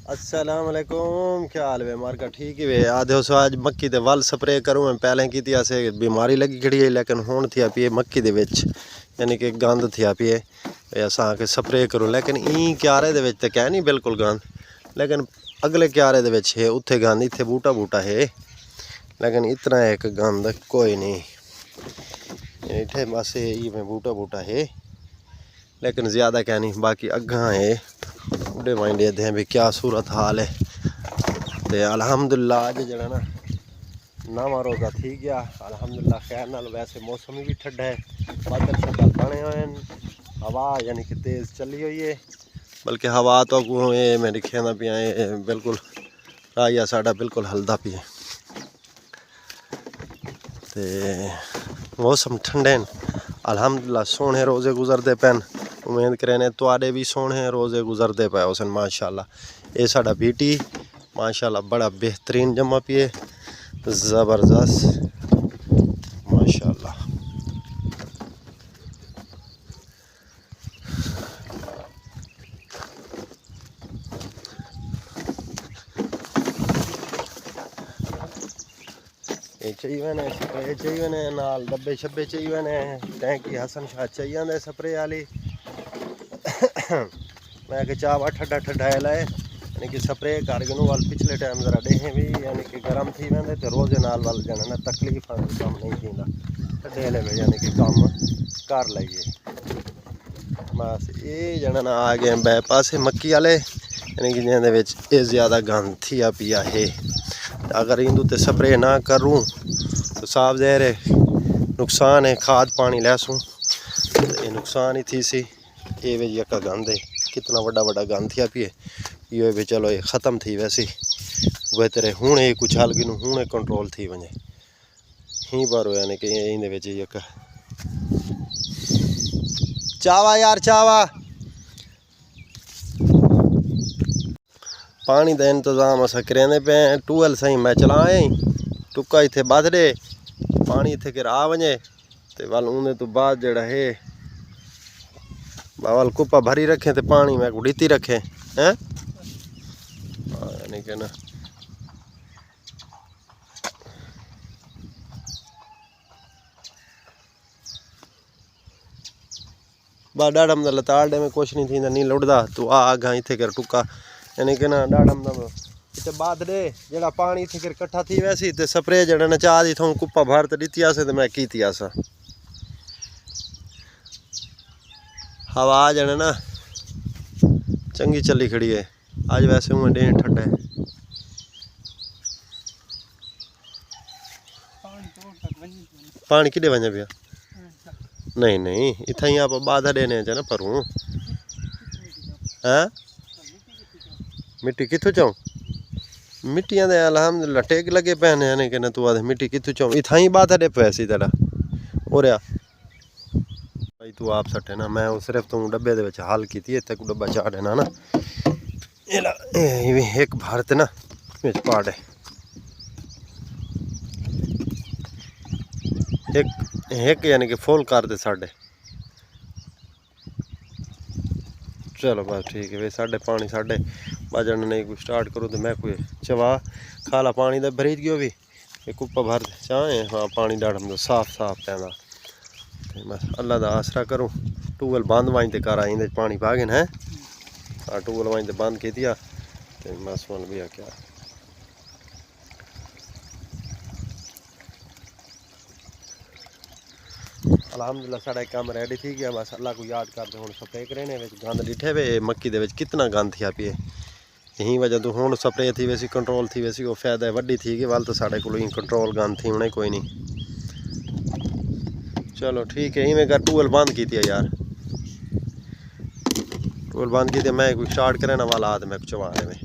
अस्सलाम वालेकुम, क्या हाल है मार का? ठीक ही वे आधे सो आज मक्की दे वल स्प्रे करूँ। मैं पहले की थी ऐसे बीमारी लगी खड़ी है, लेकिन हुण थी पिए मक्की दे विच यानी कि गंद थी पिए असां के स्प्रे करूँ। लेकिन ई क्यारे दे विच ते कह नहीं बिल्कुल गंद, लेकिन अगले क्यारे दे विच है उत्थे गंद, इत्थे बूटा बूटा है लेकिन इतना एक गंद कोई नहीं। इत्थे बस ये में बूटा बूटा है लेकिन ज़्यादा क्या नहीं, बाकी अग्गा है उड़े माइंड देते हैं भी क्या सूरत हाल है। तो अल्हम्दुलिल्लाह अज जरा ना नवा रोज़ा थी गया अल्हम्दुलिल्लाह खैर नाल। वैसे मौसम भी ठंडा है, बादल शदल बने हुए हैं, हवा यानी कि तेज़ चली हुई है। बल्कि हवा तो ये मेरी खेना पिया बिल्कुल राइया साडा बिल्कुल हलदा पिया। तो मौसम ठंडे अल्हम्दुलिल्लाह, सोहने रोज़े गुजरते पैन। उम्मीद करें तुआडे भी सोहने रोज़े गुजरते पे उसन माशाल्लाह। ये साडा बीटी माशाल्लाह बड़ा बेहतरीन जमा पिए, ज़बरदस्त माशाल्लाह। ये चाहिए ने स्प्रे चाहिए ने नाल डब्बे शब्बे चाहिए ने टैंकी हसन शाह चाहिए स्प्रे वाली। मैं कि चावा ठंडा ठंडा लाए यानी कि स्प्रे कर गए वाल पिछले टाइम जरा डेहें भी यानी कि गर्म थी वेंदे ते रोज़े नाल वाल जाना ना तकलीफ कम नहीं थींदा ठंडे में यानी कि काम कर लईए। बस ये जना ना आ गए बाईपास मक्की वाले यानी कि जिंदे विच ये ज़्यादा गंद थी पिया है। अगर इंदू ते स्प्रे ना करूँ तो साफ ज़ाहिर है नुकसान है, खाद पानी लैसूँ तो ये नुकसान ही थी सी। ये वे यका गंद है, कितना बड़ा बड़ा गंद थी पिए ये भी चलो ये ख़त्म थी वैसी बेहतर हूँ कुछ हल गिनू हूँ कंट्रोल थी वजे ही बारो यानी कि इंदे विच यका चावा यार चावा पानी का इंतजाम अस करेंदे पे। टूअल सही मैं चलाए टुक्का इत्थे बध दे पानी इत्थे गिरा वजे तो वल उन्हें तो बाद जड़ा है बावल कुप्पा भरी रखे तो पानी मैं को डीती रखे हैं यानी कि ना बा डाडम दा लताड़े में कुछ नहीं थी नहीं लुटदा तू आगा इत्थे कर टुक्का यानी कि ना डाडम दा इत्थे बाद दे जड़ा पानी इत्थे कर इकट्ठा थी वैसी ते स्प्रे जड़ा ना चाह दी थों कुप्पा भर ते डीती आसे ते मैं कीती आसा। हवा जने ना चंगी चली खड़ी है आज, वैसे हूँ डे ठंडा है। पानी किधे वजे पिया? नहीं नहीं इतना ही आप बाधा देने ना पर हूँ हैं मिट्टी कितों चाऊँ मिट्टियाँ दे अल्हम्दुलिल्लाह टेक लगे पैने यानी कि ना तू आदे मिट्टी कितों चाऊँ इतना ही बाधा दे पैसी तेरा हो रहा भाई तू आप सटे ना। मैं सिर्फ तू डब्बे दे विच हल की इतने को डब्बा चाह देना ना एक भारत ना विच पा दे एक यानी कि फुल कर दे साढ़े। चलो बस ठीक है वे साढ़े पानी साढ़े बजन नहीं कोई स्टार्ट करूँ तो मैं कोई चवा खाला पानी दा भरी गयो भी एक उप्पर भर चाहे। हाँ पानी डाड़म दो साफ साफ पैदा बस अल्लाह दा आसरा करूँ। टूबल बंद वाइन ते कर आई पानी पा गए हैं। हाँ टूबल वाइन ते बंद की दिया तो बस वन भी आ क्या अल्हम्दुलिल्लाह साढ़ा काम रेडी थी गया। बस अल्लाह को याद करते हूँ स्प्रे करेने गंद डिठे वे मक्की दे कितना गंद थी पिए यही वजह तो हूँ स्प्रे थी वैसी कंट्रोल थी वैसी वो फायदा वड्डी थी कि वाल तो साढ़े को कंट्रोल गंद थी उन्हें कोई नहीं। चलो ठीक है इवें कर टूअल बंद की यार टूअल बंद की मैं कोई स्टार्ट करे ना वाला आद मैं चवा में